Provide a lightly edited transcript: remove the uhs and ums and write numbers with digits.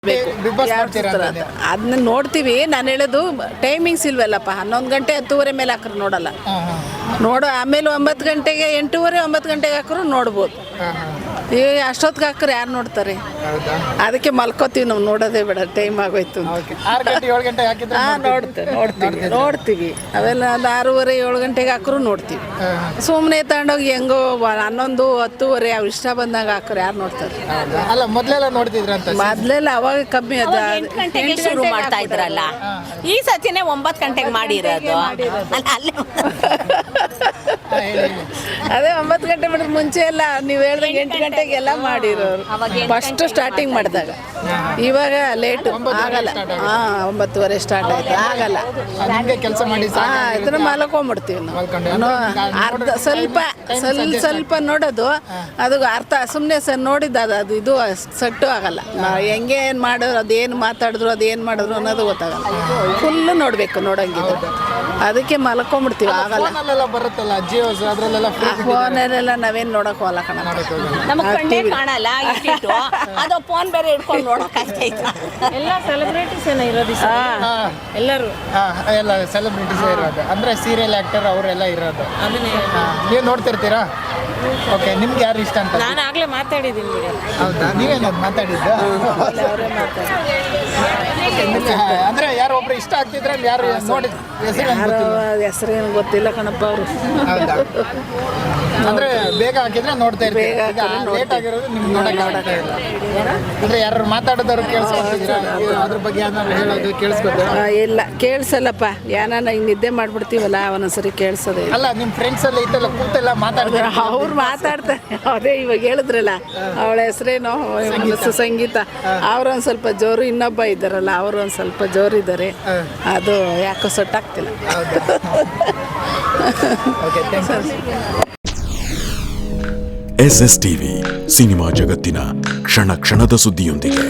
Big boss ನೋಡ್ತೀರಾ ಅಂತ ಅದನ್ನ ನೋಡ್ತೀವಿ. ನಾನು ಹೇಳೋದು ಟೈಮಿಂಗ್ಸ್ ಇಲ್ವಲ್ಲಪ್ಪ. 11 ಗಂಟೆ 10:30 ಮೇಲೆ ಹಾಕ್ರು ನೋಡಲ್ಲ. ನೋಡು ಆಮೇಲೆ 9 ಗಂಟೆಗೆ 8:30 9 ಗಂಟೆಗೆ ಹಾಕ್ರು ನೋಡ್ಬೋದು. ಈ ಅಷ್ಟೊತ್ತಿಗೆ ಹಾಕ್ರೆ ಯಾರು ನೋಡ್ತಾರೆ? ಹೌದಾ? ಅದಕ್ಕೆ ಮಲ್ಕೋತೀವಿ ನಾವು, ನೋಡೋದೇ ಬೇಡ, ಟೈಮ್ ಆಗೋಯ್ತು. 6 ಗಂಟೆ 7 ಗಂಟೆ ಹಾಕಿದ್ರೆ ನೋಡ್ತೀವಿ ಅವೆಲ್ಲ. ಒಂದು 6:30 7 ಗಂಟೆಗೆ ಹಾಕ್ರು ನೋಡ್ತೀವಿ. ಸುಮ್ಮನೆ ತಗೊಂಡೋಗಿ ಹೆಂಗೋ 11 10:30 ಅವ್ರು ಇಷ್ಟ ಬಂದಾಗ ಹಾಕ್ರೆ ಯಾರು ನೋಡ್ತಾರೆ? ಅಲ್ಲ ಮೊದಲೆಲ್ಲ ನೋಡ್ತಿದ್ರ ಅಂತ. ಮೊದಲೆಲ್ಲ ಅವಾಗ ಕಮ್ಮಿ ಅದ. 8 ಗಂಟೆಗೆ ಶುರು ಮಾಡ್ತಾ ಇದ್ರಲ್ಲ, ಈ ಸತಿನೇ 9 ಗಂಟೆಗೆ ಮಾಡಿರೋದು. ಅಲ್ಲೇ ಅದೇ 9 ಗಂಟೆ ಮಾಡಿದ್ರೆ ಮುಂಚೆ ಎಲ್ಲ ನೀವು ಹೇಳ್ದಂಗೆ 8 ಗಂಟೆಗೆ ಎಲ್ಲ ಮಾಡಿರೋರು ಫಸ್ಟ್ ಸ್ಟಾರ್ಟಿಂಗ್ ಮಾಡಿದಾಗ. ಇವಾಗ ಲೇಟು ಆಗಲ್ಲ. 9:30 ಸ್ಟಾರ್ಟ್ ಆಯ್ತು, ಆಗಲ್ಲ. ನಿಮ್ಗೆ ಕೆಲಸ ಮಾಡಿ ಇದನ್ನ ಮಲ್ಕೊಂಡ್ಬಿಡ್ತೀವಿ ನಾವು. ಅರ್ಧ ಸ್ವಲ್ಪ ನೋಡೋದು, ಅದು ಅರ್ಥ ಸುಮ್ಮನೆ ನೋಡಿದ್ದು ಅದು ಇದು ಸೆಟ್ಟು ಆಗಲ್ಲ. ಹೆಂಗೆ ಏನು ಮಾಡೋರು, ಅದೇನು ಮಾತಾಡಿದ್ರು ಅದೇನು ಮಾಡಿದ್ರು ಅನ್ನೋದು ಗೊತ್ತಾಗಲ್ಲ. ಫುಲ್ಲು ನೋಡಬೇಕು ನೋಡಂಗಿದ್ರೆ. ಅದಕ್ಕೆ ಮಲ್ಕೊಂಡ್ಬಿಡ್ತೀವಿ, ಆಗಲ್ಲ. ಬರುತ್ತಲ್ಲ ಜಿಯೋ, ಅದ್ರಲ್ಲೆಲ್ಲ ಫೋನಲ್ಲೆಲ್ಲ ನಾವೇನು ನೋಡಕ್ ಹೋಗಲ್ಲ ಕಣ. ನಮಗೆ ಕಣ್ಣೇ ಕಾಣಲ್ಲ, ಇಟ್ಟಿಟ್ಟು ಅದು ಫೋನ್ ಬೇರೆ ಹಿಡ್ಕೊಂಡು ನೋಡೋಕ್ಕಾಗ್ತೈತ. ಎಲ್ಲ ಸೆಲೆಬ್ರಿಟೀಸ್ ಏನೋ ಇರೋದು ಎಲ್ಲರೂ. ಎಲ್ಲ ಸೆಲೆಬ್ರಿಟೀಸ್ ಇರೋದು, ಅಂದ್ರೆ ಸೀರಿಯಲ್ ಆಕ್ಟರ್ ಅವರೆಲ್ಲ ಇರೋದು. ನೀವು ನೋಡ್ತಿರ್ತೀರಾ? ಓಕೆ, ನಿಮ್ಗೆ ಯಾರು ಇಷ್ಟ ಅಂತ? ನಾನು ಆಗ್ಲೇ ಮಾತಾಡಿದ್ದೀನಿ. ಹೌದಾ? ನೀವೇನದು ಮಾತಾಡಿದ್ದು? ಅಂದ್ರೆ ಯಾರು ಒಬ್ರು ಇಷ್ಟ ಆಗ್ತಿದ್ರೆ ಯಾರು ನೋಡಿದ್ ಹೆಸರೇನು ಗೊತ್ತಿಲ್ಲ ಕಣಪ್ಪ ಅವರು. ಹೌದಾ? ಅಂದ್ರೆ ಬೇಗ ಹಾಕಿದ್ರೆ ನೋಡ್ತಾ ಇರ್ತೀವಿ. ಲೇಟ್ ಆಗಿರೋದು ನಿಮ್ಗೆ ನೋಡಕ್ಕೆ ಇಲ್ಲ. ಅಂದ್ರೆ ಯಾರು ಮಾತಾಡೋದವ್ರು ಕೇಳಿಸ್ಕೊತಿದ್ರ? ಅದ್ರ ಬಗ್ಗೆ ಏನಾದ್ರು ಹೇಳೋದು ಕೇಳಿಸ್ಕೊತ? ಇಲ್ಲ, ಕೇಳಿಸಲ್ಲಪ್ಪ. ಏನಾನ ಹಿಂಗೆ ನಿದ್ದೆ ಮಾಡ್ಬಿಡ್ತೀವಲ್ಲ, ಅವನೊಂದ್ಸರಿ ಕೇಳಿಸೋದೇ. ಅಲ್ಲ, ನಿಮ್ಮ ಫ್ರೆಂಡ್ಸ್ ಎಲ್ಲ ಇತ್ತಲ್ಲ, ಕೂತೆಲ್ಲ ಮಾತಾಡಿದ್ರೆ ಅವ್ರು ಮಾತಾಡ್ತಾರೆ. ಅದೇ ಇವಾಗ ಹೇಳಿದ್ರಲ್ಲ, ಅವಳ ಹೆಸರೇನೋ ಸಂಗೀತ. ಅವ್ರೊಂದು ಸ್ವಲ್ಪ ಜೋರು, ಇನ್ನೊಬ್ಬ ಇದ್ದಾರಲ್ಲ ಅವರು ಒಂದು ಸ್ವಲ್ಪ ಜೋರಿದ್ದಾರೆ. ಅದು ಯಾಕೋ ಸೊಟ್ಟಾಗ್ತಿಲ್ಲ. SS TV ಸಿನಿಮಾ ಜಗತ್ತಿನ ಕ್ಷಣ ಕ್ಷಣದ ಸುದ್ದಿಯೊಂದಿಗೆ.